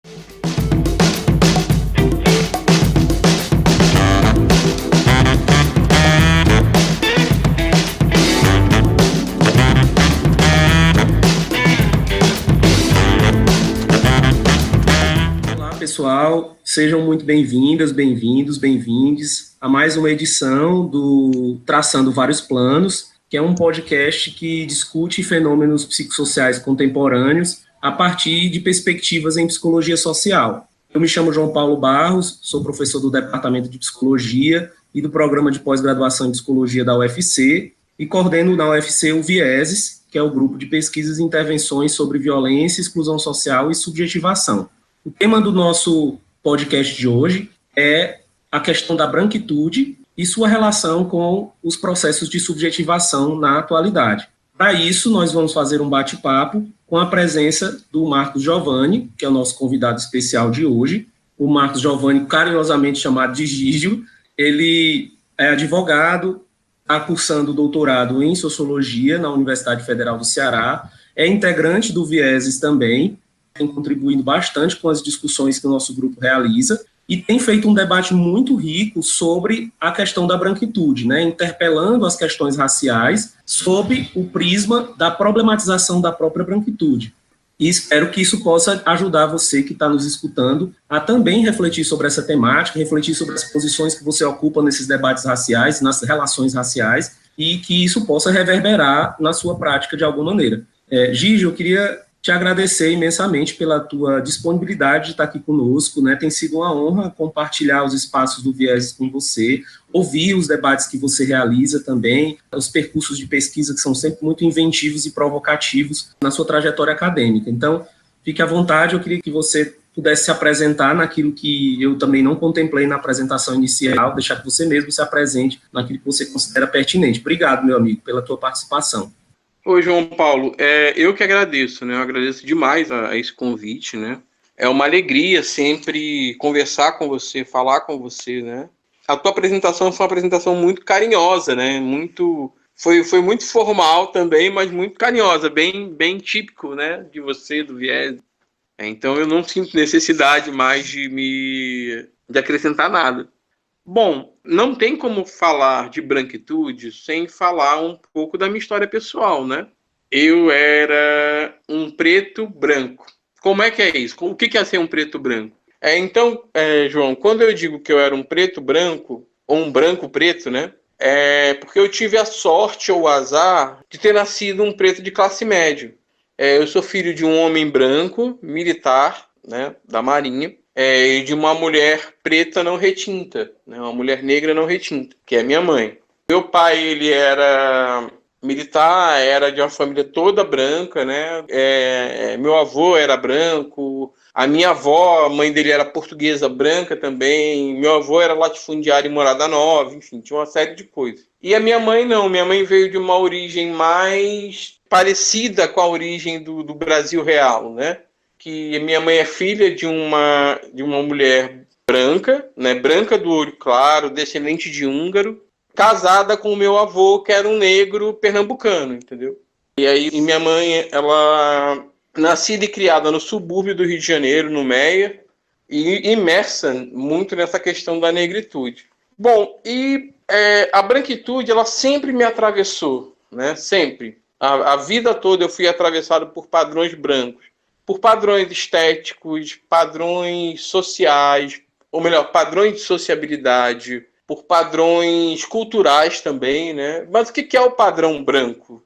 Olá, pessoal, sejam muito bem-vindas, bem-vindos, bem-vindes a mais uma edição do Traçando Vários Planos, que é um podcast que discute fenômenos psicossociais contemporâneos a partir de perspectivas em psicologia social. Eu me chamo João Paulo Barros, sou professor do Departamento de Psicologia e do Programa de Pós-Graduação em Psicologia da UFC e coordeno na UFC o Vieses, que é o grupo de pesquisas e intervenções sobre violência, exclusão social e subjetivação. O tema do nosso podcast de hoje é a questão da branquitude e sua relação com os processos de subjetivação na atualidade. Para isso, nós vamos fazer um bate-papo com a presença do Marcos Giovanni, que é o nosso convidado especial de hoje. O Marcos Giovanni, carinhosamente chamado de Gígio, ele é advogado, está cursando doutorado em Sociologia na Universidade Federal do Ceará, é integrante do Vieses também, tem contribuído bastante com as discussões que o nosso grupo realiza e tem feito um debate muito rico sobre a questão da branquitude, né, interpelando as questões raciais sob o prisma da problematização da própria branquitude. E espero que isso possa ajudar você que está nos escutando a também refletir sobre essa temática, refletir sobre as posições que você ocupa nesses debates raciais, nas relações raciais, e que isso possa reverberar na sua prática de alguma maneira. Gigi, eu queria te agradecer imensamente pela tua disponibilidade de estar aqui conosco, né? Tem sido uma honra compartilhar os espaços do Vieses com você, ouvir os debates que você realiza também, os percursos de pesquisa que são sempre muito inventivos e provocativos na sua trajetória acadêmica. Então, fique à vontade, eu queria que você pudesse se apresentar naquilo que eu também não contemplei na apresentação inicial, deixar que você mesmo se apresente naquilo que você considera pertinente. Obrigado, meu amigo, pela tua participação. Oi, João Paulo, eu que agradeço, né? Eu agradeço demais a esse convite, né? É uma alegria sempre conversar com você, falar com você, né? A tua apresentação foi uma apresentação muito carinhosa, né? Foi muito formal também, mas muito carinhosa, bem típico, né? De você, do Viés. Então eu não sinto necessidade mais de acrescentar nada. Bom, não tem como falar de branquitude sem falar um pouco da minha história pessoal, né? Eu era um preto branco. Como é que é isso? O que é ser um preto branco? Então, João, quando eu digo que eu era um preto branco, ou um branco preto, né? É porque eu tive a sorte ou o azar de ter nascido um preto de classe média. Eu sou filho de um homem branco, militar, né, da Marinha, e de uma mulher preta não retinta, né, uma mulher negra não retinta, que é minha mãe. Meu pai, ele era militar, era de uma família toda branca, né? Meu avô era branco, a minha avó, a mãe dele era portuguesa branca também, meu avô era latifundiário em Morada Nova, enfim, tinha uma série de coisas. E a minha mãe não, minha mãe veio de uma origem mais parecida com a origem do Brasil real, né? Que minha mãe é filha de uma mulher branca, né? Branca do olho claro, descendente de húngaro, casada com o meu avô, que era um negro pernambucano, entendeu? E aí minha mãe, ela nascida e criada no subúrbio do Rio de Janeiro, no Meia, e imersa muito nessa questão da negritude. Bom, e a branquitude, ela sempre me atravessou, né? Sempre. A vida toda eu fui atravessado por padrões brancos, por padrões estéticos, padrões sociais, ou melhor, padrões de sociabilidade, por padrões culturais também, né? Mas o que é o padrão branco?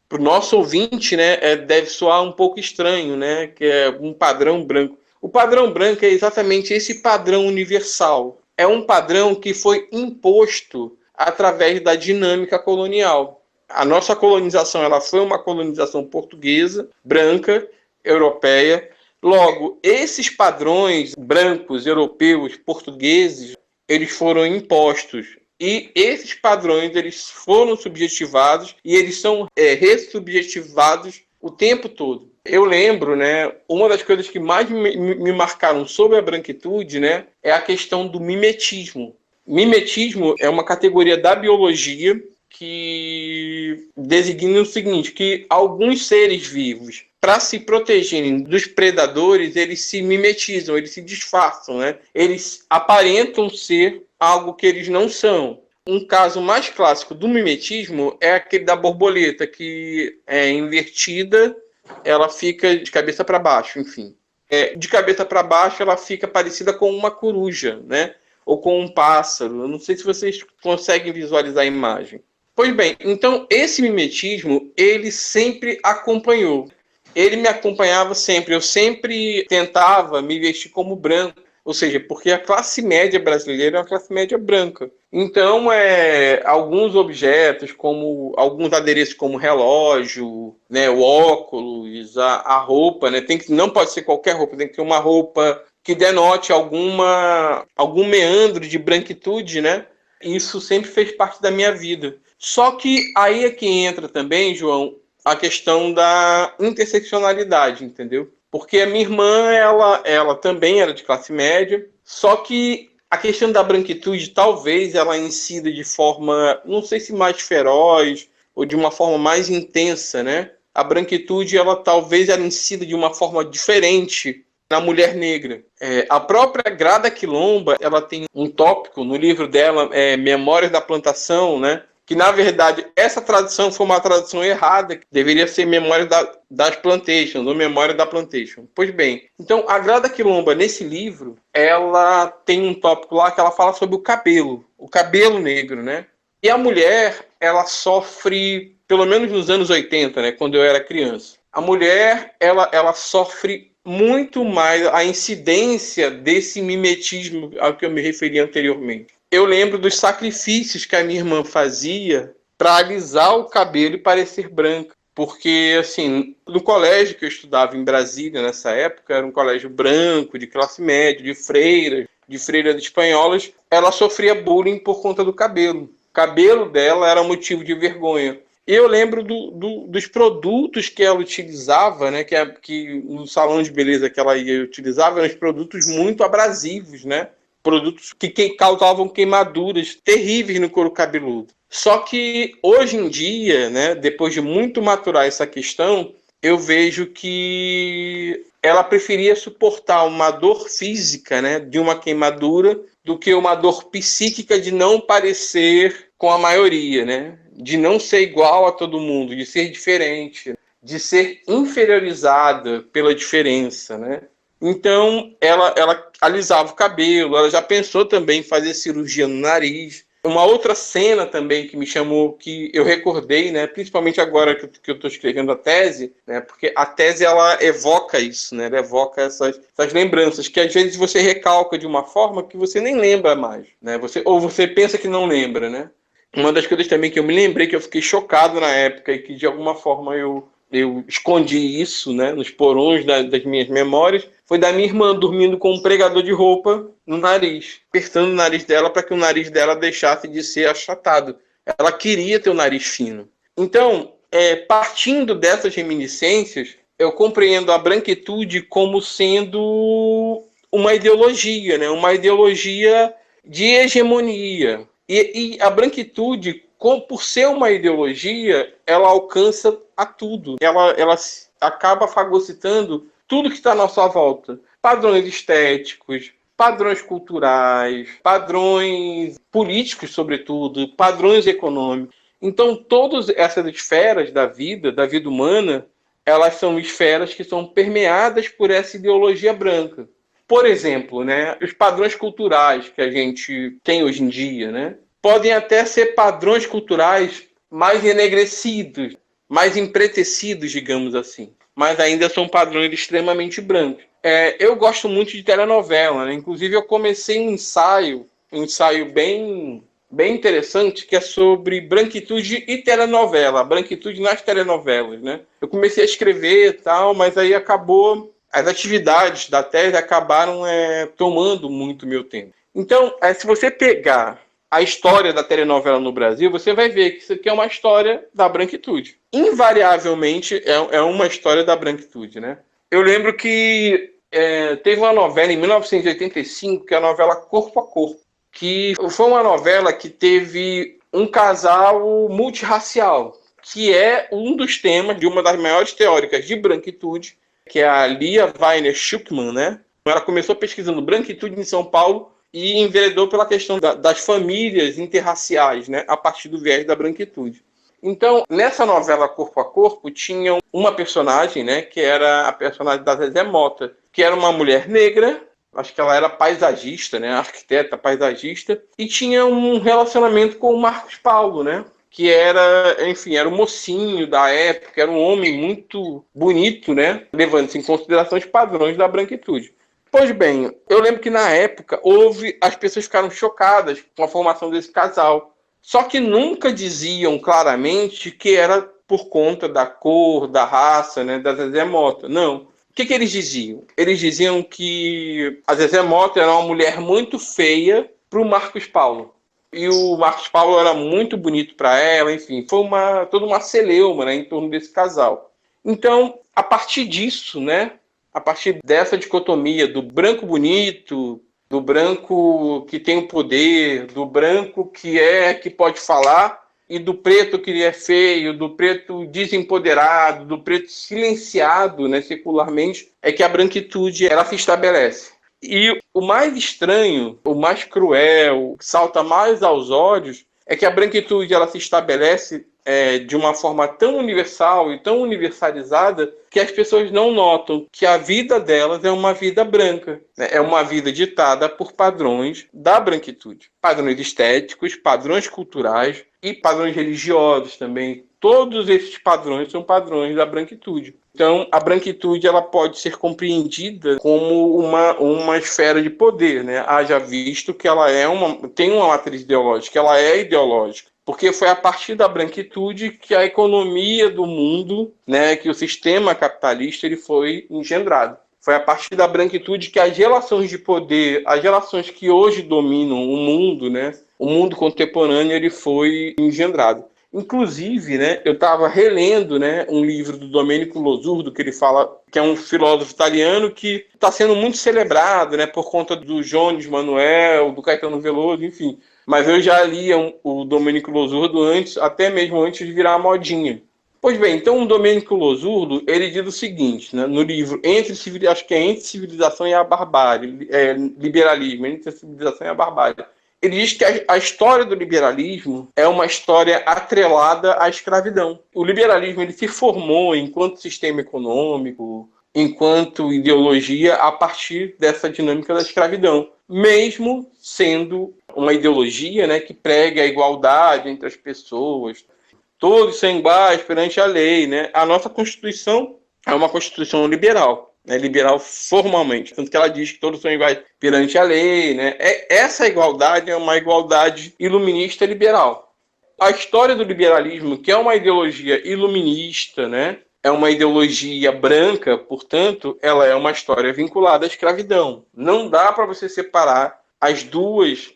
Para o nosso ouvinte, né, deve soar um pouco estranho, né? Que é um padrão branco. O padrão branco é exatamente esse padrão universal. É um padrão que foi imposto através da dinâmica colonial. A nossa colonização, ela foi uma colonização portuguesa, branca, europeia. Logo, esses padrões brancos, europeus, portugueses, eles foram impostos. E esses padrões, eles foram subjetivados e eles são ressubjetivados o tempo todo. Eu lembro, né, uma das coisas que mais me marcaram sobre a branquitude, né, é a questão do mimetismo. Mimetismo é uma categoria da biologia que designa o seguinte, que alguns seres vivos para se protegerem dos predadores, eles se mimetizam, eles se disfarçam, né? Eles aparentam ser algo que eles não são. Um caso mais clássico do mimetismo é aquele da borboleta, que é invertida, ela fica de cabeça para baixo, enfim. De cabeça para baixo, ela fica parecida com uma coruja, né? Ou com um pássaro. Eu não sei se vocês conseguem visualizar a imagem. Pois bem, então esse mimetismo, ele sempre acompanhou. Ele me acompanhava sempre. Eu sempre tentava me vestir como branco. Ou seja, porque a classe média brasileira é uma classe média branca. Então, alguns objetos, como alguns adereços como relógio, né, o óculos, a roupa, né, não pode ser qualquer roupa, tem que ser uma roupa que denote algum meandro de branquitude, né? Isso sempre fez parte da minha vida. Só que aí é que entra também, João, a questão da interseccionalidade, entendeu? Porque a minha irmã, ela também era de classe média, só que a questão da branquitude, talvez ela incida de forma, não sei se mais feroz, ou de uma forma mais intensa, né? A branquitude, talvez ela incida de uma forma diferente na mulher negra. A própria Grada Quilomba, ela tem um tópico no livro dela, Memórias da Plantação, né? Que, na verdade, essa tradução foi uma tradução errada, que deveria ser Memórias das Plantations, ou Memória da Plantation. Pois bem, então, a Grada Quilomba, nesse livro, ela tem um tópico lá que ela fala sobre o cabelo negro, né? E a mulher, ela sofre, pelo menos nos anos 80, né, quando eu era criança, a mulher, ela sofre muito mais a incidência desse mimetismo ao que eu me referi anteriormente. Eu lembro dos sacrifícios que a minha irmã fazia para alisar o cabelo e parecer branca. Porque, assim, no colégio que eu estudava em Brasília, nessa época, era um colégio branco, de classe média, de freiras espanholas, ela sofria bullying por conta do cabelo. O cabelo dela era motivo de vergonha. Eu lembro dos produtos que ela utilizava, né, que no salão de beleza que ela ia utilizava, eram os produtos muito abrasivos, né? Produtos que causavam queimaduras terríveis no couro cabeludo. Só que hoje em dia, né, depois de muito maturar essa questão, eu vejo que ela preferia suportar uma dor física, né, de uma queimadura, do que uma dor psíquica de não parecer com a maioria, né, de não ser igual a todo mundo, de ser diferente, de ser inferiorizada pela diferença, né? Então, ela alisava o cabelo, ela já pensou também em fazer cirurgia no nariz. Uma outra cena também que me chamou, que eu recordei, né, principalmente agora que eu estou escrevendo a tese, né, porque a tese ela evoca isso, né, ela evoca essas lembranças, que às vezes você recalca de uma forma que você nem lembra mais, né, ou você pensa que não lembra, né. Uma das coisas também que eu me lembrei, que eu fiquei chocado na época e que de alguma forma eu escondi isso, né, nos porões das minhas memórias, foi da minha irmã dormindo com um pregador de roupa no nariz, apertando o nariz dela para que o nariz dela deixasse de ser achatado. Ela queria ter o nariz fino. Então, partindo dessas reminiscências, eu compreendo a branquitude como sendo uma ideologia, né, uma ideologia de hegemonia. E a branquitude, por ser uma ideologia, ela alcança a tudo. Ela acaba fagocitando tudo que está à nossa volta. Padrões estéticos, padrões culturais, padrões políticos, sobretudo, padrões econômicos. Então, todas essas esferas da vida humana, elas são esferas que são permeadas por essa ideologia branca. Por exemplo, né, os padrões culturais que a gente tem hoje em dia, né, podem até ser padrões culturais mais enegrecidos, mais empretecidos, digamos assim, mas ainda são padrões extremamente brancos. Eu gosto muito de telenovela, né? Inclusive eu comecei um ensaio bem interessante, que é sobre branquitude e telenovela, branquitude nas telenovelas, né? Eu comecei a escrever e tal, mas aí acabou, as atividades da tese acabaram tomando muito meu tempo. Então, se você pegar a história da telenovela no Brasil, você vai ver que isso aqui é uma história da branquitude. Invariavelmente é uma história da branquitude, né? Eu lembro que teve uma novela em 1985, que é a novela Corpo a Corpo, que foi uma novela que teve um casal multirracial. que é um dos temas de uma das maiores teóricas de branquitude, que é a Lia Weiner Schuckmann, né? Ela começou pesquisando branquitude em São Paulo e enveredou pela questão das famílias interraciais, né? A partir do viés da branquitude. Então, nessa novela Corpo a Corpo, tinha uma personagem, né? Que era a personagem da Zezé Mota, que era uma mulher negra, acho que ela era paisagista, né? Arquiteta, paisagista, e tinha um relacionamento com o Marcos Paulo, né? Que era, enfim, era um mocinho da época, era um homem muito bonito, né? Levando-se em consideração os padrões da branquitude. Pois bem, eu lembro que na época as pessoas ficaram chocadas com a formação desse casal. Só que nunca diziam claramente que era por conta da cor, da raça, né, da Zezé Mota. Não. O que eles diziam? Eles diziam que a Zezé Mota era uma mulher muito feia para o Marcos Paulo. E o Marcos Paulo era muito bonito para ela, enfim, foi toda uma celeuma, né, em torno desse casal. Então, a partir disso, né, a partir dessa dicotomia do branco bonito, do branco que tem o poder, do branco que pode falar, e do preto que é feio, do preto desempoderado, do preto silenciado, né, secularmente, é que a branquitude ela se estabelece. E o mais estranho, o mais cruel, o que salta mais aos olhos, é que a branquitude ela se estabelece de uma forma tão universal e tão universalizada que as pessoas não notam que a vida delas é uma vida branca, né? É uma vida ditada por padrões da branquitude. Padrões estéticos, padrões culturais e padrões religiosos também. Todos esses padrões são padrões da branquitude. Então, a branquitude ela pode ser compreendida como uma esfera de poder, né? Haja visto que ela tem uma matriz ideológica, ela é ideológica. Porque foi a partir da branquitude que a economia do mundo, né, que o sistema capitalista ele foi engendrado. Foi a partir da branquitude que as relações de poder, as relações que hoje dominam o mundo, né, o mundo contemporâneo, ele foi engendrado. Inclusive, né, eu estava relendo, né, um livro do Domenico Losurdo, que ele fala que é um filósofo italiano que está sendo muito celebrado, né, por conta do Jones Manuel, do Caetano Veloso, enfim. Mas eu já lia o Domenico Losurdo até mesmo antes de virar modinha. Pois bem, então o Domenico Losurdo, ele diz o seguinte, né, no livro, acho que é Entre Civilização e a Barbárie, liberalismo, Entre a Civilização e a Barbárie. Ele diz que a história do liberalismo é uma história atrelada à escravidão. O liberalismo ele se formou enquanto sistema econômico, enquanto ideologia, a partir dessa dinâmica da escravidão, mesmo sendo uma ideologia, né, que prega a igualdade entre as pessoas, todos são iguais perante a lei, né? A nossa Constituição é uma Constituição liberal, né, liberal formalmente, tanto que ela diz que todos são iguais perante a lei, né? Essa igualdade é uma igualdade iluminista liberal. A história do liberalismo, que é uma ideologia iluminista, né, é uma ideologia branca, portanto, ela é uma história vinculada à escravidão. Não dá para você separar as duas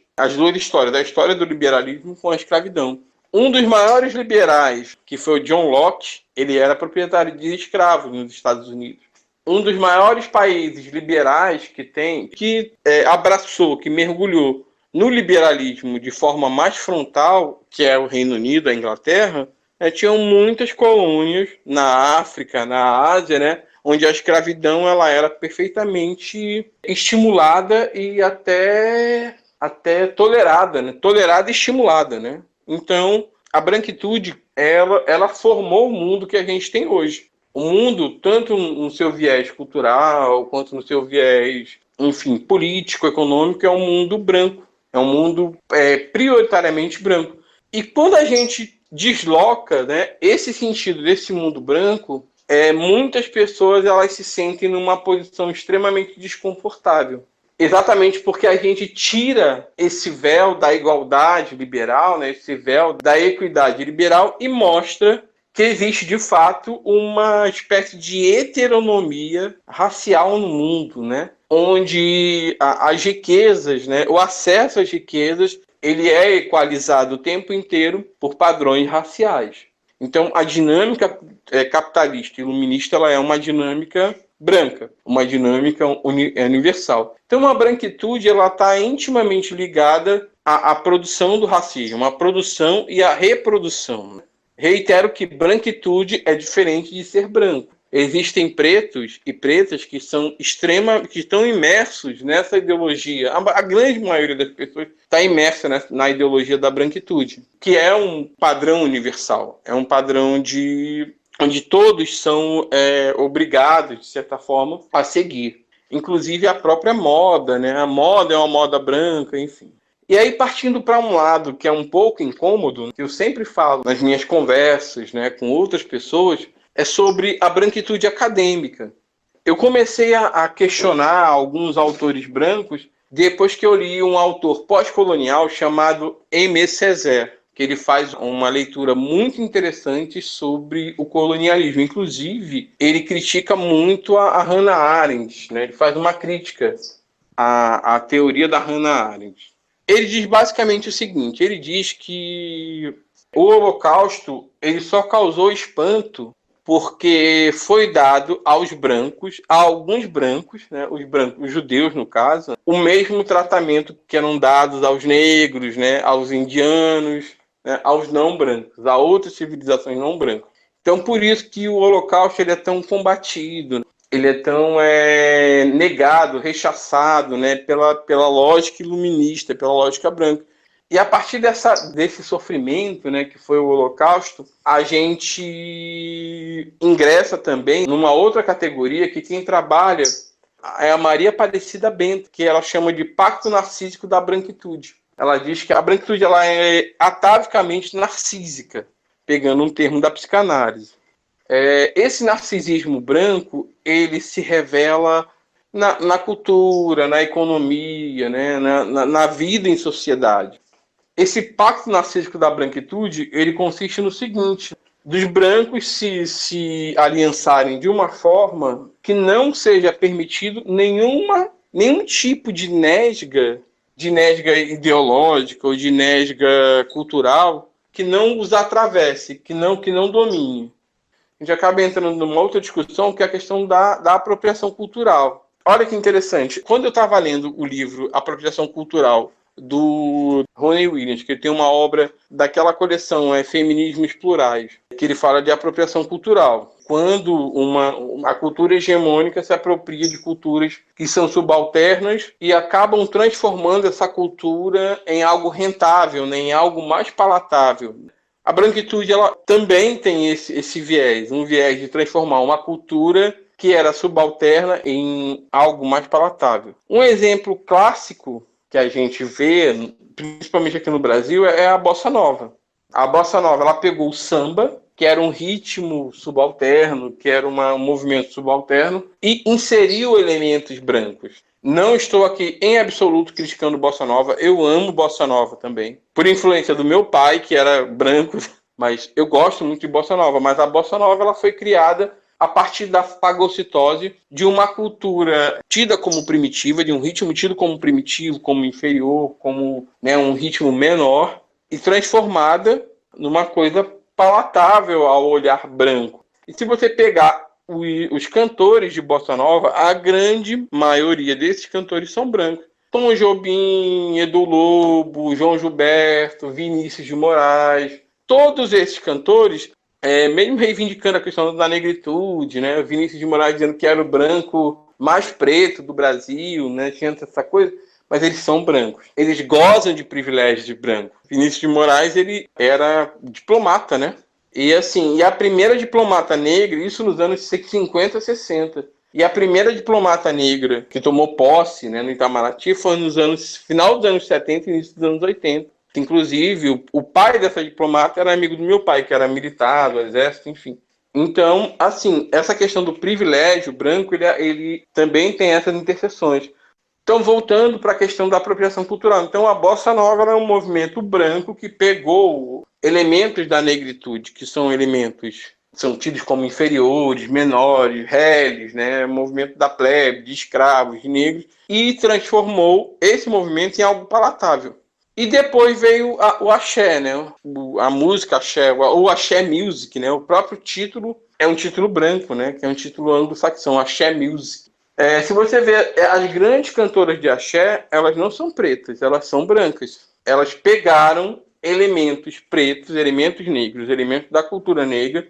histórias, da história do liberalismo com a escravidão. Um dos maiores liberais, que foi o John Locke, ele era proprietário de escravos nos Estados Unidos. Um dos maiores países liberais que abraçou, que mergulhou no liberalismo de forma mais frontal, que é o Reino Unido, a Inglaterra, tinham muitas colônias na África, na Ásia, né, onde a escravidão ela era perfeitamente estimulada e até tolerada, né? Tolerada e estimulada, né? Então, a branquitude ela formou o mundo que a gente tem hoje. O mundo, tanto no seu viés cultural, quanto no seu viés, enfim, político, econômico, é um mundo branco. É um mundo prioritariamente branco. E quando a gente desloca, né, esse sentido desse mundo branco, muitas pessoas elas se sentem numa posição extremamente desconfortável. Exatamente porque a gente tira esse véu da igualdade liberal, né, esse véu da equidade liberal e mostra que existe, de fato, uma espécie de heteronomia racial no mundo, né, onde as riquezas, né, o acesso às riquezas, ele é equalizado o tempo inteiro por padrões raciais. Então, a dinâmica capitalista e iluminista ela é uma dinâmica branca, uma dinâmica universal. Então, a branquitude está intimamente ligada à produção do racismo, à produção e à reprodução. Reitero que branquitude é diferente de ser branco. Existem pretos e pretas que estão imersos nessa ideologia. A grande maioria das pessoas está imersa na ideologia da branquitude, que é um padrão universal. É um padrão onde todos são obrigados, de certa forma, a seguir. Inclusive a própria moda, né? A moda é uma moda branca, enfim. E aí, partindo para um lado que é um pouco incômodo, que eu sempre falo nas minhas conversas, né, com outras pessoas, é sobre a branquitude acadêmica. Eu comecei a questionar alguns autores brancos depois que eu li um autor pós-colonial chamado Aimé Césaire, que ele faz uma leitura muito interessante sobre o colonialismo. Inclusive, ele critica muito a Hannah Arendt, né? Ele faz uma crítica à teoria da Hannah Arendt. Ele diz basicamente o seguinte, ele diz que o Holocausto ele só causou espanto porque foi dado aos brancos, a alguns brancos, né, os judeus no caso, o mesmo tratamento que eram dados aos negros, né, aos indianos, né, aos não brancos, a outras civilizações não brancas. Então, por isso que o Holocausto ele é tão combatido, ele é tão negado, rechaçado, né, pela lógica iluminista, pela lógica branca. E a partir desse sofrimento, né, que foi o Holocausto, a gente ingressa também numa outra categoria que quem trabalha é a Maria Aparecida Bento, que ela chama de Pacto Narcísico da Branquitude. Ela diz que a branquitude ela é atavicamente narcísica, pegando um termo da psicanálise. Esse narcisismo branco, ele se revela na cultura, na economia, né, na vida em sociedade. Esse pacto narcísico da branquitude, ele consiste no seguinte, dos brancos se aliançarem de uma forma que não seja permitido nenhum tipo de nesga ideológica ou de nesga cultural que não os atravesse, que não domine. A gente acaba entrando numa outra discussão que é a questão da apropriação cultural. Olha que interessante, quando eu estava lendo o livro Apropriação Cultural, do Rony Williams, que tem uma obra daquela coleção Feminismos Plurais, que ele fala de apropriação cultural. Quando a cultura hegemônica se apropria de culturas que são subalternas e acabam transformando essa cultura em algo rentável, né, em algo mais palatável. A branquitude ela também tem esse viés, um viés de transformar uma cultura que era subalterna em algo mais palatável. Um exemplo clássico que a gente vê, principalmente aqui no Brasil, é a Bossa Nova. A Bossa Nova ela pegou o samba, que era um ritmo subalterno, que era um movimento subalterno, e inseriu elementos brancos. Não estou aqui em absoluto criticando Bossa Nova, eu amo Bossa Nova também, por influência do meu pai, que era branco, mas eu gosto muito de Bossa Nova, mas a Bossa Nova ela foi criada a partir da fagocitose de uma cultura tida como primitiva, de um ritmo tido como primitivo, como inferior, como, né, um ritmo menor, e transformada numa coisa palatável ao olhar branco. E se você pegar os cantores de Bossa Nova, a grande maioria desses cantores são brancos. Tom Jobim, Edu Lobo, João Gilberto, Vinícius de Moraes, todos esses cantores, mesmo reivindicando a questão da negritude, né? Vinícius de Moraes dizendo que era o branco mais preto do Brasil, né? Tinha essa coisa, mas eles são brancos. Eles gozam de privilégios de branco. Vinícius de Moraes, ele era diplomata, né? E assim, a primeira diplomata negra, isso nos anos 50, 60. E a primeira diplomata negra que tomou posse, né, no Itamaraty foi final dos anos 70 e início dos anos 80. Inclusive, o pai dessa diplomata era amigo do meu pai, que era militar, do exército, enfim. Então, assim, essa questão do privilégio branco, ele também tem essas interseções. Então, voltando para a questão da apropriação cultural. Então, a Bossa Nova é um movimento branco que pegou elementos da negritude, que são elementos são tidos como inferiores, menores, reles, né? Movimento da plebe, de escravos, de negros, e transformou esse movimento em algo palatável. E depois veio o axé, né? A música axé, ou axé music, né? O próprio título é um título branco, né? Que é um título anglo-saxão, axé music. Se você ver, as grandes cantoras de axé, elas não são pretas, elas são brancas. Elas pegaram elementos pretos, elementos negros, elementos da cultura negra,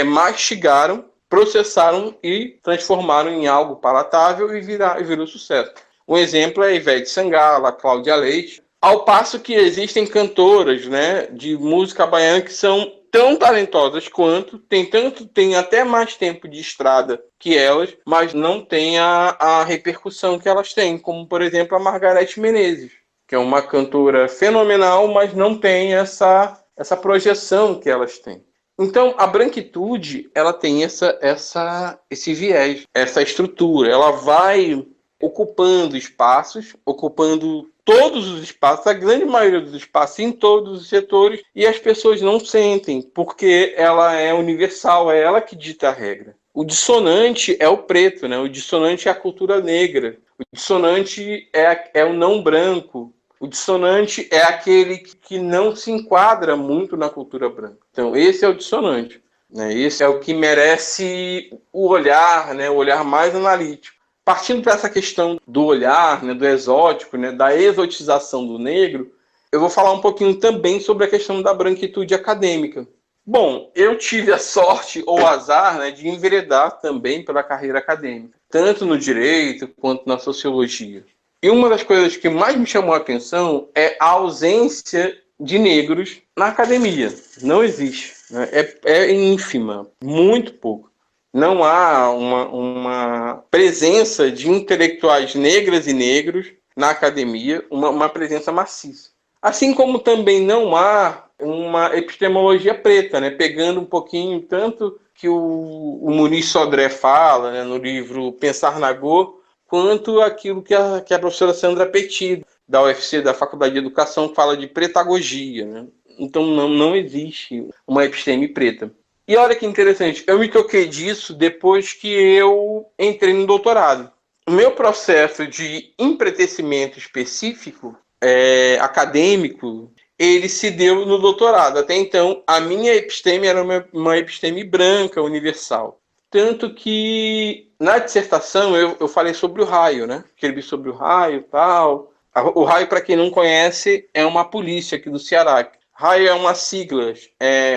mastigaram, processaram e transformaram em algo palatável e virou sucesso. Um exemplo é Ivete Sangalo, Cláudia Leite, ao passo que existem cantoras, né, de música baiana que são tão talentosas quanto, tem até mais tempo de estrada que elas, mas não tem a repercussão que elas têm, como, por exemplo, a Margareth Menezes, que é uma cantora fenomenal, mas não tem essa projeção que elas têm. Então, a branquitude, ela tem esse viés, essa estrutura. Ela vai ocupando espaços, ocupando todos os espaços, a grande maioria dos espaços, em todos os setores, e as pessoas não sentem, porque ela é universal, é ela que dita a regra. O dissonante é o preto, né? O dissonante é a cultura negra. O dissonante é o não branco. O dissonante é aquele que não se enquadra muito na cultura branca. Então, esse é o dissonante, né? Esse é o que merece o olhar, né? O olhar mais analítico. Partindo para essa questão do olhar, né? Do exótico, né? Da exotização do negro, eu vou falar um pouquinho também sobre a questão da branquitude acadêmica. Bom, eu tive a sorte ou o azar, né, de enveredar também pela carreira acadêmica, tanto no direito quanto na sociologia. E uma das coisas que mais me chamou a atenção é a ausência de negros na academia. Não existe, né? É ínfima, muito pouco. Não há uma presença de intelectuais negras e negros na academia, uma presença maciça. Assim como também não há uma epistemologia preta, né? Pegando um pouquinho tanto que o Muniz Sodré fala, né, no livro Pensar na Go, quanto aquilo que a professora Sandra Petit, da UFC, da Faculdade de Educação, fala de pretagogia, né? Então não existe uma episteme preta. E olha que interessante, eu me toquei disso depois que eu entrei no doutorado. O meu processo de empretecimento específico, acadêmico, ele se deu no doutorado. Até então, a minha episteme era uma episteme branca, universal. Tanto que, na dissertação, eu falei sobre o raio, né? Escrevi sobre o raio e tal. O raio, para quem não conhece, é uma polícia aqui do Ceará. Raio é uma sigla,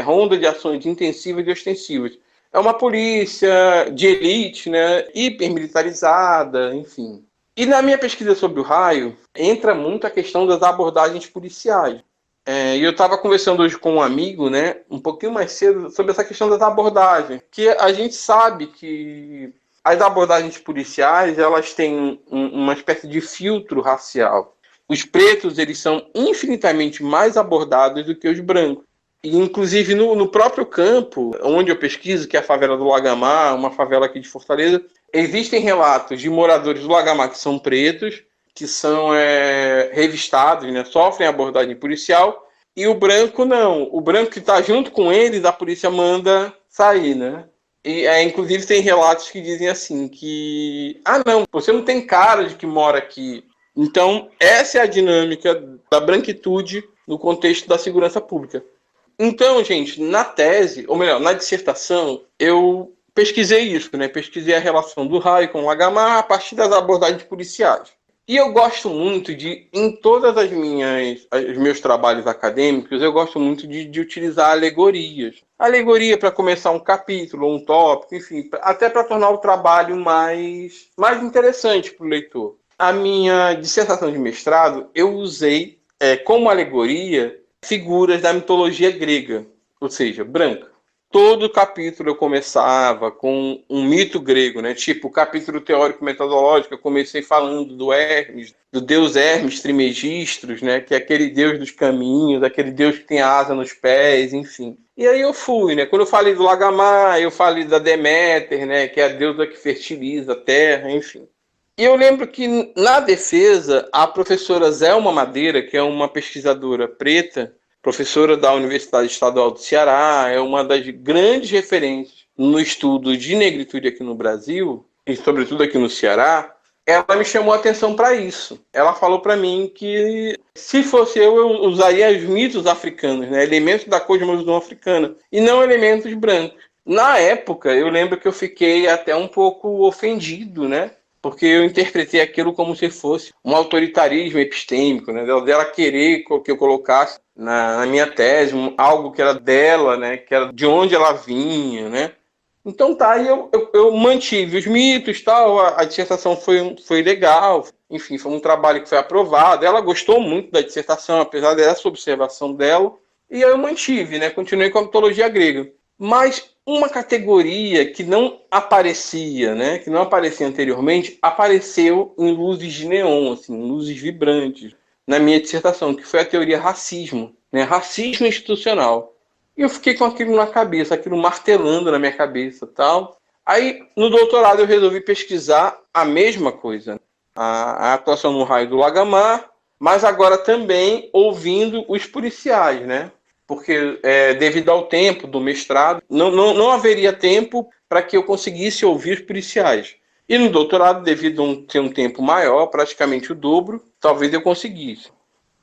Ronda de Ações Intensivas e Ostensivas. É uma polícia de elite, né? Hipermilitarizada, enfim. E na minha pesquisa sobre o raio, entra muito a questão das abordagens policiais. E eu estava conversando hoje com um amigo, né, um pouquinho mais cedo, sobre essa questão das abordagens. Que a gente sabe que as abordagens policiais, elas têm uma espécie de filtro racial. Os pretos, eles são infinitamente mais abordados do que os brancos. E, inclusive, no próprio campo, onde eu pesquiso, que é a favela do Lagamar, uma favela aqui de Fortaleza, existem relatos de moradores do Lagamar que são pretos, que são revistados, né, sofrem abordagem policial, e o branco não. O branco que está junto com eles, a polícia manda sair, né? E, inclusive, tem relatos que dizem assim, que... não, você não tem cara de que mora aqui. Então, essa é a dinâmica da branquitude no contexto da segurança pública. Então, gente, na tese, ou melhor, na dissertação, eu pesquisei isso, né? Pesquisei a relação do raio com o Lagamar a partir das abordagens policiais. E eu gosto muito de, em todas os meus trabalhos acadêmicos, eu gosto muito de utilizar alegorias. Alegoria para começar um capítulo, um tópico, enfim, até para tornar o trabalho mais interessante para o leitor. A minha dissertação de mestrado, eu usei como alegoria figuras da mitologia grega, ou seja, branca. Todo capítulo eu começava com um mito grego, né? Tipo, o capítulo teórico-metodológico, eu comecei falando do Hermes, do deus Hermes Trismegistros, né? Que é aquele deus dos caminhos, aquele deus que tem asa nos pés, enfim. E aí eu fui, né? Quando eu falei do Lagamar, eu falei da Deméter, né? Que é a deusa que fertiliza a terra, enfim. E eu lembro que, na defesa, a professora Zelma Madeira, que é uma pesquisadora preta, professora da Universidade Estadual do Ceará, é uma das grandes referências no estudo de negritude aqui no Brasil, e sobretudo aqui no Ceará, ela me chamou a atenção para isso. Ela falou para mim que, se fosse eu usaria os mitos africanos, né, elementos da cosmovisão africana, e não elementos brancos. Na época, eu lembro que eu fiquei até um pouco ofendido, né? porque eu interpretei aquilo como se fosse um autoritarismo epistêmico, né? Dela querer que eu colocasse na minha tese algo que era dela, né? Que era de onde ela vinha, né? Então tá, aí eu mantive os mitos, tal, a dissertação foi legal, enfim, foi um trabalho que foi aprovado, ela gostou muito da dissertação, apesar dessa observação dela, e aí eu mantive, né? Continuei com a mitologia grega. Mas uma categoria que não aparecia, né, que não aparecia anteriormente, apareceu em luzes de neon, assim, luzes vibrantes, na minha dissertação, que foi a teoria racismo, né, racismo institucional. E eu fiquei com aquilo na cabeça, aquilo martelando na minha cabeça, tal. Aí, no doutorado, eu resolvi pesquisar a mesma coisa, a atuação no raio do Lagamar, mas agora também ouvindo os policiais, né? Porque devido ao tempo do mestrado, não haveria tempo para que eu conseguisse ouvir os policiais. E no doutorado, devido a ter um tempo maior, praticamente o dobro, talvez eu conseguisse.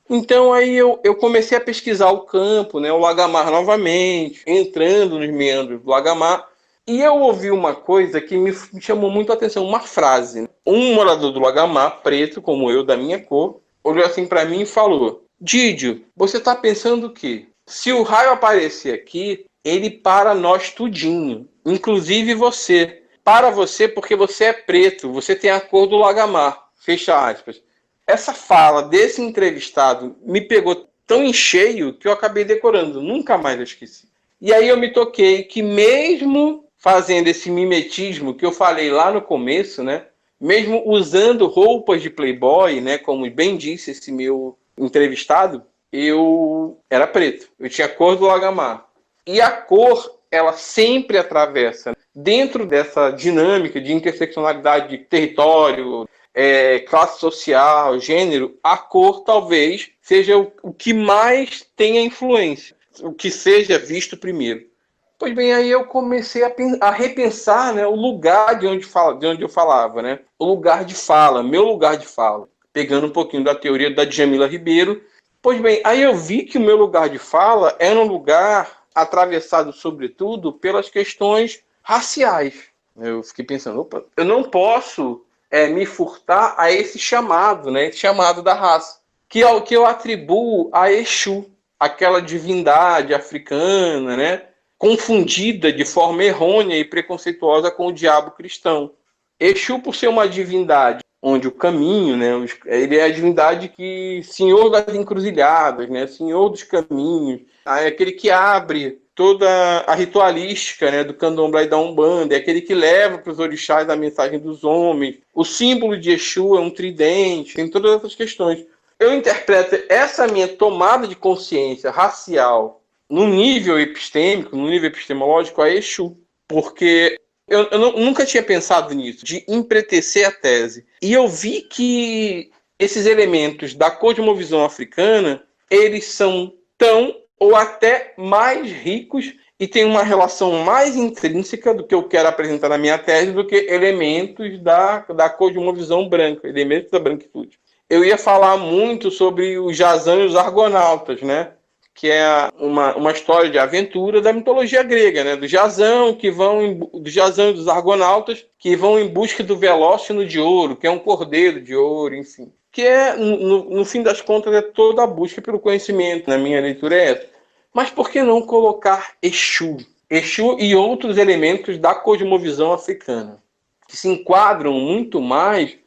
Então aí eu comecei a pesquisar o campo, né, o Lagamar novamente, entrando nos meandros do Lagamar, e eu ouvi uma coisa que me chamou muito a atenção, uma frase. Um morador do Lagamar, preto como eu, da minha cor, olhou assim para mim e falou: Didio, você está pensando o quê? Se o raio aparecer aqui, ele para nós tudinho, inclusive você. Para você porque você é preto, você tem a cor do Lagamar. Fecha aspas. Essa fala desse entrevistado me pegou tão em cheio que eu acabei decorando, nunca mais eu esqueci. E aí eu me toquei que mesmo fazendo esse mimetismo que eu falei lá no começo, né? Mesmo usando roupas de playboy, né? Como bem disse esse meu entrevistado, eu era preto. Eu tinha a cor do Lagamar. E a cor, ela sempre atravessa, dentro dessa dinâmica de interseccionalidade de território, classe social, gênero, a cor talvez seja o que mais tenha influência, o que seja visto primeiro. Pois bem, aí eu comecei a repensar, né, o lugar de onde eu falava, né? O lugar de fala, meu lugar de fala. Pegando um pouquinho da teoria da Djamila Ribeiro. Pois bem, aí eu vi que o meu lugar de fala era um lugar atravessado, sobretudo, pelas questões raciais. Eu fiquei pensando, opa, eu não posso me furtar a esse chamado, né? Esse chamado da raça, que é o que eu atribuo a Exu, aquela divindade africana, né? Confundida de forma errônea e preconceituosa com o diabo cristão. Exu, por ser uma divindade onde o caminho, né, ele é a divindade que, senhor das encruzilhadas, né, senhor dos caminhos, é aquele que abre toda a ritualística, né, do candomblé e da umbanda, é aquele que leva para os orixás a mensagem dos homens. O símbolo de Exu é um tridente, tem todas essas questões. Eu interpreto essa minha tomada de consciência racial no nível epistêmico, no nível epistemológico, a Exu, porque eu nunca tinha pensado nisso, de empretecer a tese. E eu vi que esses elementos da cosmovisão africana, eles são tão ou até mais ricos e têm uma relação mais intrínseca do que eu quero apresentar na minha tese do que elementos da cosmovisão branca, elementos da branquitude. Eu ia falar muito sobre os Jazão e os Argonautas, né? Que é uma história de aventura da mitologia grega, né? Do Jazão e dos Argonautas que vão em busca do Velócino de ouro, que é um cordeiro de ouro, enfim. Que é, no fim das contas, é toda a busca pelo conhecimento. Na minha leitura é essa. Mas por que não colocar Exu? Exu e outros elementos da cosmovisão africana, que se enquadram muito mais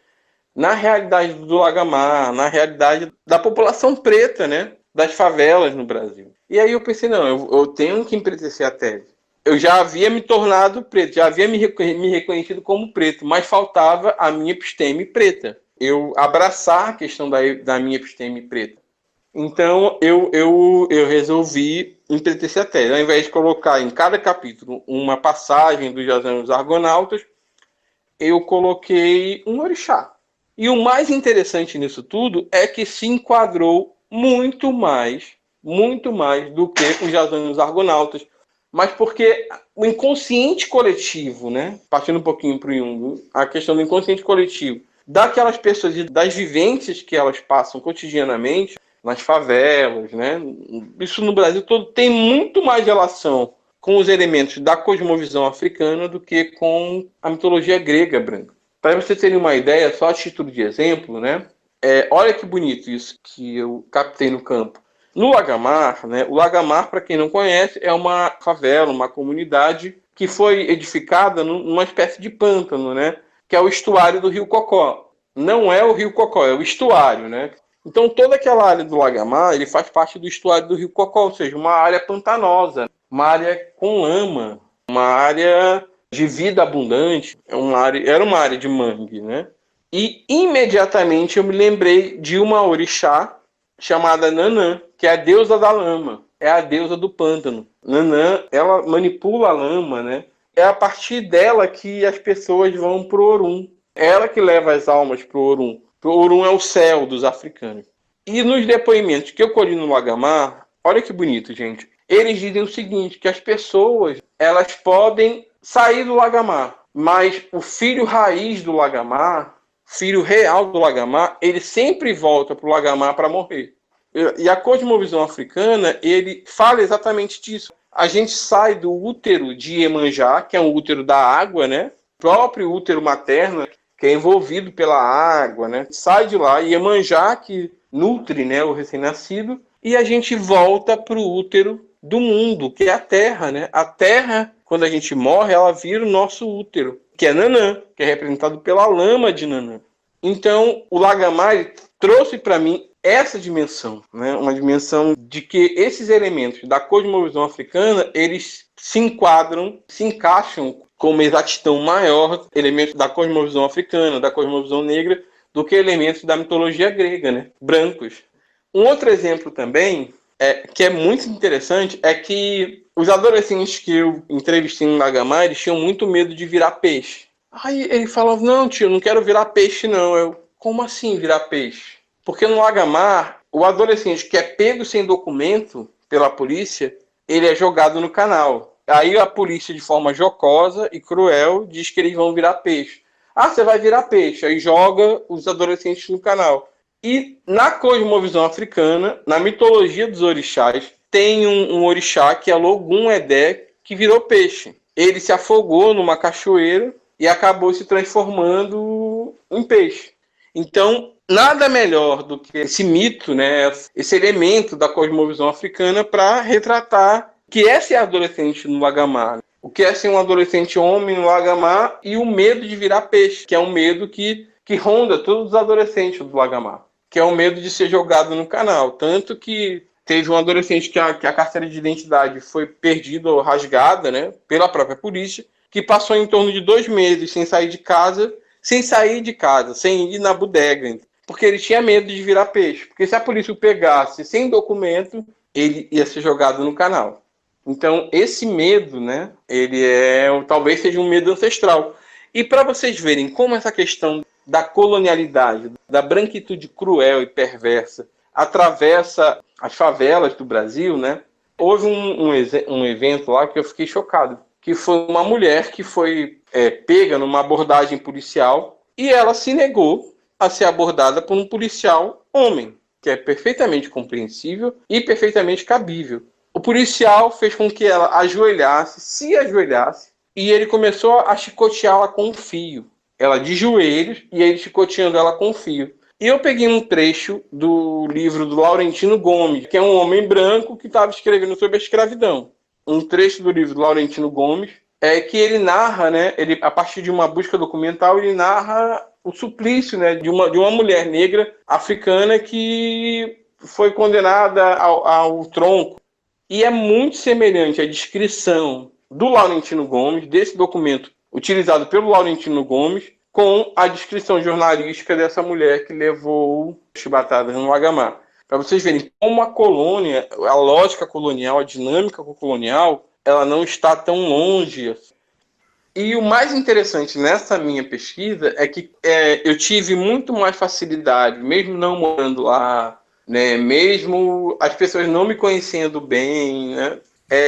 na realidade do Lagamar, na realidade da população preta, né? Das favelas no Brasil. E aí eu pensei, não, eu tenho que empretecer a tese. Eu já havia me tornado preto, já havia me reconhecido como preto, mas faltava a minha episteme preta. Eu abraçar a questão da minha episteme preta. Então eu resolvi empretecer a tese. Ao invés de colocar em cada capítulo uma passagem dos Jazão e dos Argonautas, eu coloquei um orixá. E o mais interessante nisso tudo é que se enquadrou muito mais do que os Jazão e os Argonautas, mas porque o inconsciente coletivo, né? Partindo um pouquinho para o Jung, a questão do inconsciente coletivo, daquelas pessoas e das vivências que elas passam cotidianamente nas favelas, né? Isso no Brasil todo tem muito mais relação com os elementos da cosmovisão africana do que com a mitologia grega branca. Para você terem uma ideia, só a título de exemplo, né? Olha que bonito isso que eu captei no campo. No Lagamar, né? O Lagamar, para quem não conhece, é uma favela, uma comunidade que foi edificada numa espécie de pântano, né? Que é o estuário do Rio Cocó. Não é o Rio Cocó, é o estuário, né? Então toda aquela área do Lagamar, ele faz parte do estuário do Rio Cocó, ou seja, uma área pantanosa, uma área com lama, uma área de vida abundante, era uma área de mangue, né? E imediatamente eu me lembrei de uma orixá chamada Nanã, que é a deusa da lama, é a deusa do pântano. Nanã, ela manipula a lama, né? É a partir dela que as pessoas vão pro Orum. Ela que leva as almas pro Orum. O Orum é o céu dos africanos. E nos depoimentos que eu colhi no Lagamar, olha que bonito, gente. Eles dizem o seguinte, que as pessoas, elas podem sair do Lagamar, mas o filho raiz do Lagamar, filho real do Lagamar, ele sempre volta para o Lagamar para morrer. E a cosmovisão africana, ele fala exatamente disso. A gente sai do útero de Iemanjá, que é um útero da água, né? O próprio útero materno, que é envolvido pela água, né? Sai de lá, Iemanjá, que nutre, né, o recém-nascido, e a gente volta para o útero do mundo, que é a Terra, né? A Terra, quando a gente morre, ela vira o nosso útero, que é Nanã, que é representado pela lama de Nanã. Então, o Lagamar trouxe para mim essa dimensão, né? Uma dimensão de que esses elementos da cosmovisão africana, eles se enquadram, se encaixam com uma exatidão maior, elementos da cosmovisão africana, da cosmovisão negra, do que elementos da mitologia grega, né? Brancos. Um outro exemplo também, que é muito interessante, é que os adolescentes que eu entrevistei no Lagamar, eles tinham muito medo de virar peixe. Aí ele falava, não tio, não quero virar peixe não. Eu, como assim virar peixe? Porque no Lagamar, o adolescente que é pego sem documento pela polícia, ele é jogado no canal. Aí a polícia, de forma jocosa e cruel, diz que eles vão virar peixe. Ah, você vai virar peixe. Aí joga os adolescentes no canal. E na cosmovisão africana, na mitologia dos orixás, tem um orixá que é Logum Edé, que virou peixe. Ele se afogou numa cachoeira e acabou se transformando em peixe. Então, nada melhor do que esse mito, né, esse elemento da cosmovisão africana para retratar o que é ser adolescente no Lagamar, o que é ser um adolescente homem no Lagamar e o medo de virar peixe, que é um medo que ronda todos os adolescentes do Lagamar, que é o medo de ser jogado no canal. Tanto que teve um adolescente que a carteira de identidade foi perdida ou rasgada, né, pela própria polícia, que passou em torno de 2 meses sem sair de casa, sem ir na bodega, porque ele tinha medo de virar peixe. Porque se a polícia o pegasse sem documento, ele ia ser jogado no canal. Então, esse medo, né, talvez seja um medo ancestral. E para vocês verem como essa questão da colonialidade, da branquitude cruel e perversa, atravessa as favelas do Brasil, né? Houve um evento lá que eu fiquei chocado, que foi uma mulher que foi pega numa abordagem policial e ela se negou a ser abordada por um policial homem, que é perfeitamente compreensível e perfeitamente cabível. O policial fez com que ela se ajoelhasse, e ele começou a chicoteá-la com um fio. Ela de joelhos e ele chicoteando ela com um fio. E eu peguei um trecho do livro do Laurentino Gomes, que é um homem branco que estava escrevendo sobre a escravidão. Um trecho do livro do Laurentino Gomes que ele narra, né, a partir de uma busca documental, ele narra o suplício, né, de uma mulher negra africana que foi condenada ao tronco. E é muito semelhante a descrição do Laurentino Gomes, desse documento utilizado pelo Laurentino Gomes, com a descrição jornalística dessa mulher que levou chibatadas no Lagamar. Para vocês verem como a colônia, a lógica colonial, a dinâmica colonial, ela não está tão longe. E o mais interessante nessa minha pesquisa é que eu tive muito mais facilidade, mesmo não morando lá, né, mesmo as pessoas não me conhecendo bem, né,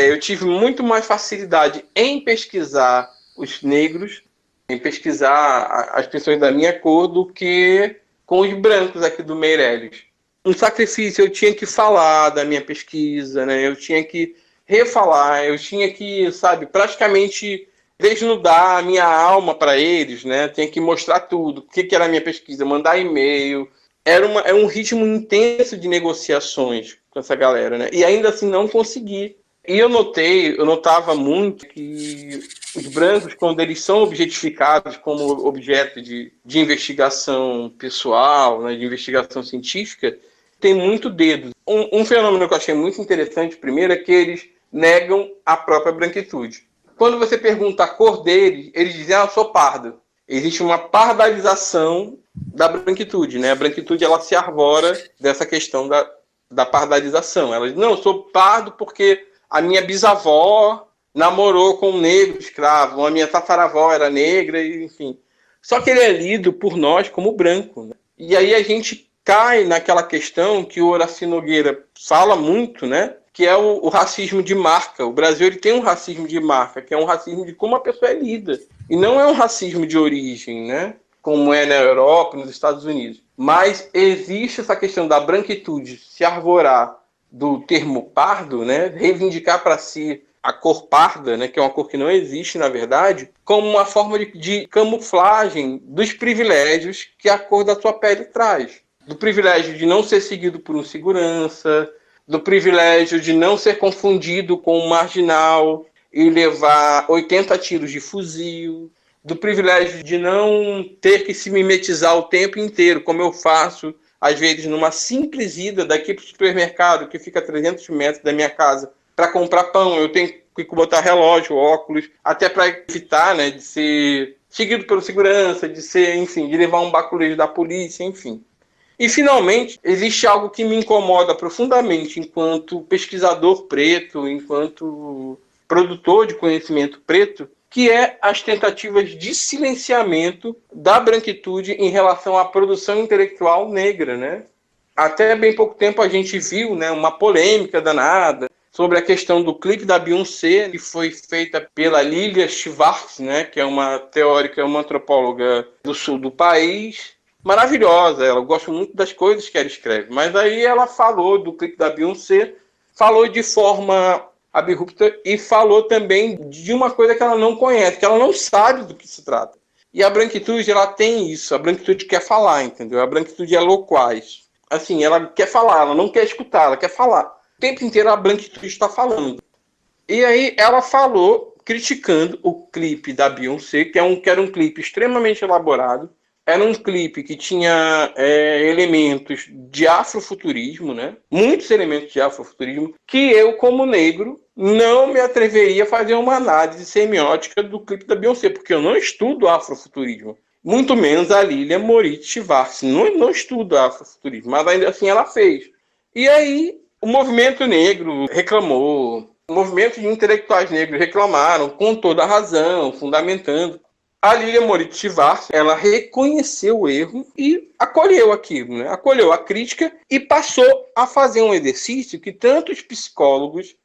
eu tive muito mais facilidade em pesquisar os negros, em pesquisar as pessoas da minha cor, do que com os brancos aqui do Meireles. Um sacrifício, eu tinha que falar da minha pesquisa, né, eu tinha que refalar, eu tinha que, sabe, praticamente desnudar a minha alma para eles, né? Tinha que mostrar tudo. O que era a minha pesquisa? Mandar e-mail. Era um ritmo intenso de negociações com essa galera, né? E ainda assim não consegui. E eu notava muito que os brancos, quando eles são objetificados como objeto de investigação pessoal, né, de investigação científica, tem muito dedo. Um fenômeno que eu achei muito interessante, primeiro, é que eles negam a própria branquitude. Quando você pergunta a cor deles, eles dizem, eu sou pardo. Existe uma pardalização da branquitude, né? A branquitude, ela se arvora dessa questão da pardalização. Ela diz, não, eu sou pardo porque a minha bisavó namorou com um negro escravo, a minha tataravó era negra, enfim. Só que ele é lido por nós como branco, né? E aí a gente cai naquela questão que o Horácio Nogueira fala muito, né? Que é o racismo de marca. O Brasil ele tem um racismo de marca, que é um racismo de como a pessoa é lida. E não é um racismo de origem, né? Como é na Europa, nos Estados Unidos. Mas existe essa questão da branquitude se arvorar do termo pardo, né? Reivindicar para si a cor parda, né? Que é uma cor que não existe, na verdade, como uma forma de camuflagem dos privilégios que a cor da sua pele traz. Do privilégio de não ser seguido por um segurança, do privilégio de não ser confundido com um marginal e levar 80 tiros de fuzil, do privilégio de não ter que se mimetizar o tempo inteiro, como eu faço, às vezes, numa simples ida daqui para o supermercado, que fica a 300 metros da minha casa, para comprar pão. Eu tenho que botar relógio, óculos, até para evitar, né, de ser seguido pelo segurança, de ser, enfim, de levar um baculejo da polícia, enfim. E, finalmente, existe algo que me incomoda profundamente enquanto pesquisador preto, enquanto produtor de conhecimento preto, que é as tentativas de silenciamento da branquitude em relação à produção intelectual negra, né? Até bem pouco tempo a gente viu, né, uma polêmica danada sobre a questão do clipe da Beyoncé, que foi feita pela Lilia Schwartz, né, que é uma teórica, uma antropóloga do sul do país, maravilhosa, eu gosto muito das coisas que ela escreve, mas aí ela falou do clipe da Beyoncé, falou de forma abrupta e falou também de uma coisa que ela não conhece, que ela não sabe do que se trata. E a branquitude, ela tem isso, a branquitude quer falar, entendeu? A branquitude é loquaz. Assim, ela quer falar, ela não quer escutar, ela quer falar. O tempo inteiro a branquitude está falando. E aí ela falou, criticando o clipe da Beyoncé, que era um clipe extremamente elaborado, era um clipe que tinha elementos de afrofuturismo, né? Muitos elementos de afrofuturismo, que eu, como negro, não me atreveria a fazer uma análise semiótica do clipe da Beyoncé, porque eu não estudo afrofuturismo. Muito menos a Lilia Moritz Schwartz. Não estudo afrofuturismo, mas ainda assim ela fez. E aí o movimento negro reclamou, o movimento de intelectuais negros reclamaram, com toda a razão, fundamentando. A Lilia Moritz Schwartz, ela reconheceu o erro e acolheu aquilo, né? Acolheu a crítica e passou a fazer um exercício que tanto os psicólogos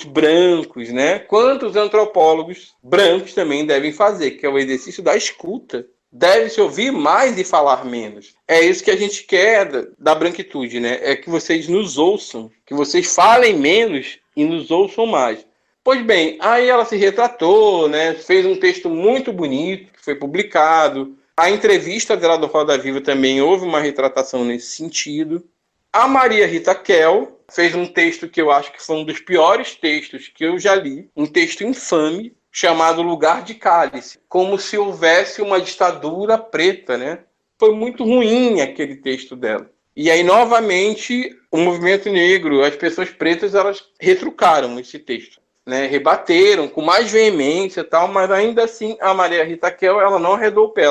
brancos, né, quanto os antropólogos brancos também devem fazer, que é o exercício da escuta. Deve-se ouvir mais e falar menos. É isso que a gente quer da branquitude, né? É que vocês nos ouçam, que vocês falem menos e nos ouçam mais. Pois bem, aí ela se retratou, né? Fez um texto muito bonito, que foi publicado. A entrevista dela do Roda Viva também houve uma retratação nesse sentido. A Maria Rita Kell fez um texto que eu acho que foi um dos piores textos que eu já li, um texto infame, chamado Lugar de Cálice, como se houvesse uma ditadura preta, né? Foi muito ruim aquele texto dela. E aí, novamente, o movimento negro, as pessoas pretas, elas retrucaram esse texto, né? Rebateram com mais veemência e tal, mas ainda assim a Maria Rita Kell, ela não arredou o pé.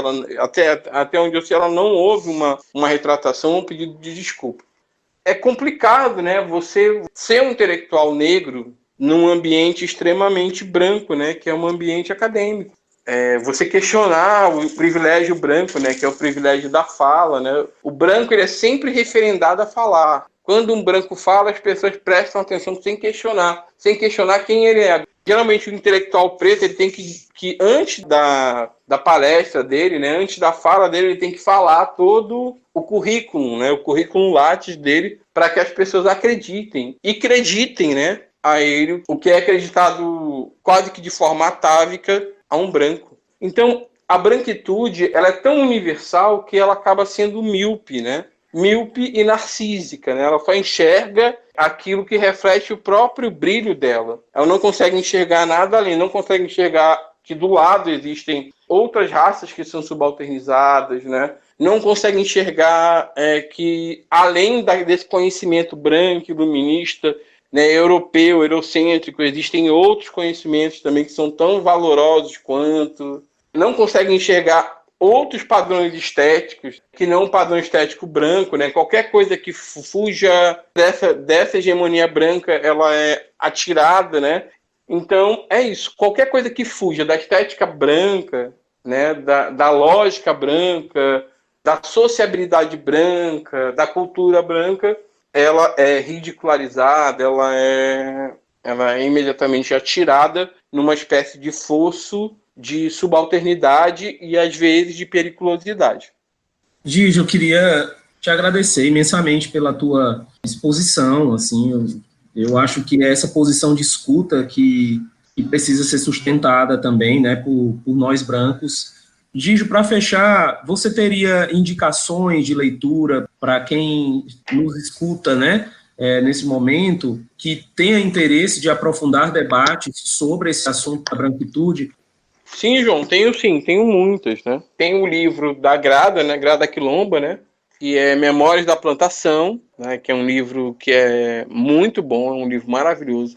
Até onde eu sei, ela não houve uma retratação, um pedido de desculpa. É complicado, né? Você ser um intelectual negro num ambiente extremamente branco, né, que é um ambiente acadêmico. Você questionar o privilégio branco, né, que é o privilégio da fala, né? O branco ele é sempre referendado a falar. Quando um branco fala, as pessoas prestam atenção sem questionar quem ele é. Geralmente o intelectual preto ele tem que antes da palestra dele, né, antes da fala dele, ele tem que falar todo o currículo, né, o currículo Lattes dele, para que as pessoas acreditem, né, a ele, o que é acreditado quase que de forma atávica a um branco. Então, a branquitude ela é tão universal que ela acaba sendo míope, né? Míope e narcísica, né? Ela só enxerga aquilo que reflete o próprio brilho dela. Ela não consegue enxergar nada além, não consegue enxergar que do lado existem outras raças que são subalternizadas, né? Não consegue enxergar que além desse conhecimento branco, iluminista, né, europeu, eurocêntrico, existem outros conhecimentos também que são tão valorosos quanto. Não consegue enxergar outros padrões estéticos que não o padrão estético branco, né? Qualquer coisa que fuja dessa hegemonia branca, ela é atirada, né? Então, é isso. Qualquer coisa que fuja da estética branca, né? Da lógica branca, da sociabilidade branca, da cultura branca, ela é ridicularizada, ela é imediatamente atirada numa espécie de fosso de subalternidade e, às vezes, de periculosidade. Gigi, eu queria te agradecer imensamente pela tua exposição, assim, eu acho que essa posição de escuta que precisa ser sustentada também, né, por nós brancos. Gigi, para fechar, você teria indicações de leitura para quem nos escuta, né, nesse momento, que tenha interesse de aprofundar debates sobre esse assunto da branquitude? Sim, João, tenho muitas, né? Tem o livro da Grada, né, Grada Quilomba, né, que é Memórias da Plantação, né, que é um livro que é muito bom, é um livro maravilhoso.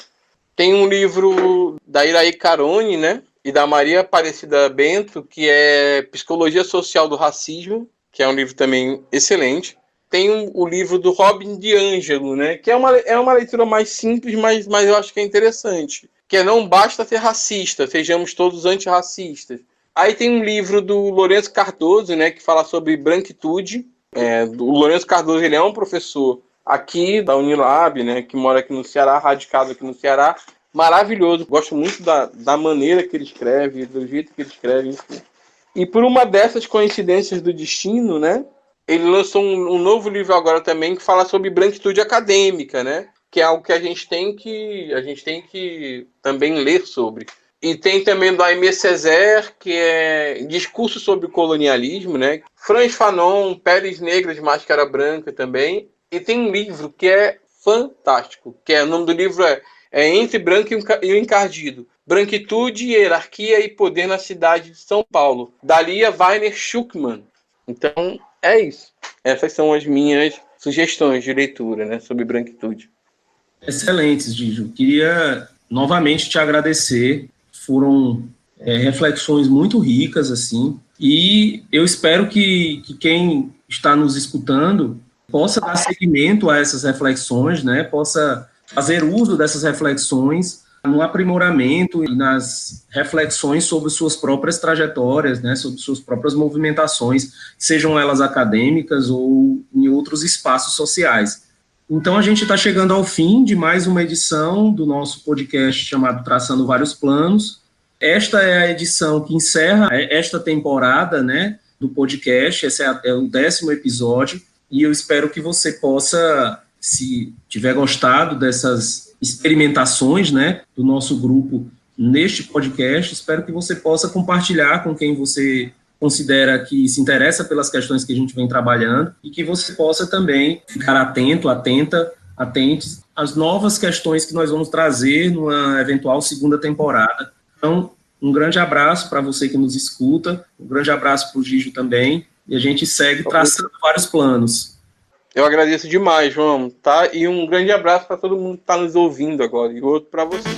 Tem um livro da Iraí Carone, né, e da Maria Aparecida Bento, que é Psicologia Social do Racismo, que é um livro também excelente. Tem o livro do Robin DiAngelo, né, que é uma leitura mais simples, mas eu acho que é interessante, que é Não Basta Ser Racista, Sejamos Todos Antirracistas. Aí tem um livro do Lourenço Cardoso, né, que fala sobre branquitude. O Lourenço Cardoso, ele é um professor aqui da Unilab, né, que mora aqui no Ceará, radicado aqui no Ceará. Maravilhoso, gosto muito da maneira que ele escreve, do jeito que ele escreve, enfim. E por uma dessas coincidências do destino, né, ele lançou um novo livro agora também que fala sobre branquitude acadêmica, né, que é algo que a gente tem que também ler sobre. E tem também do Aimé Césaire, que é Discurso sobre o Colonialismo, né? Frantz Fanon, Peles Negras, Máscara Branca também. E tem um livro que é fantástico, o nome do livro é Entre Branco e o Encardido. Branquitude, Hierarquia e Poder na Cidade de São Paulo. Da Lia Weiner Schuckmann. Então, é isso. Essas são as minhas sugestões de leitura, né, sobre branquitude. Excelentes, Gigi. Queria novamente te agradecer. Foram reflexões muito ricas, assim, e eu espero que quem está nos escutando possa dar seguimento a essas reflexões, né, possa fazer uso dessas reflexões no aprimoramento e nas reflexões sobre suas próprias trajetórias, né, sobre suas próprias movimentações, sejam elas acadêmicas ou em outros espaços sociais. Então, a gente está chegando ao fim de mais uma edição do nosso podcast chamado Traçando Vários Planos. Esta é a edição que encerra esta temporada, né, do podcast. Esse é o 10º episódio. E eu espero que você possa, se tiver gostado dessas experimentações, né, do nosso grupo neste podcast, espero que você possa compartilhar com quem você considera que se interessa pelas questões que a gente vem trabalhando e que você possa também ficar atentos às novas questões que nós vamos trazer numa eventual segunda temporada. Então, um grande abraço para você que nos escuta, um grande abraço para o Gigi também, e a gente segue traçando vários planos. Eu agradeço demais, João, tá? E um grande abraço para todo mundo que está nos ouvindo agora, e outro para você.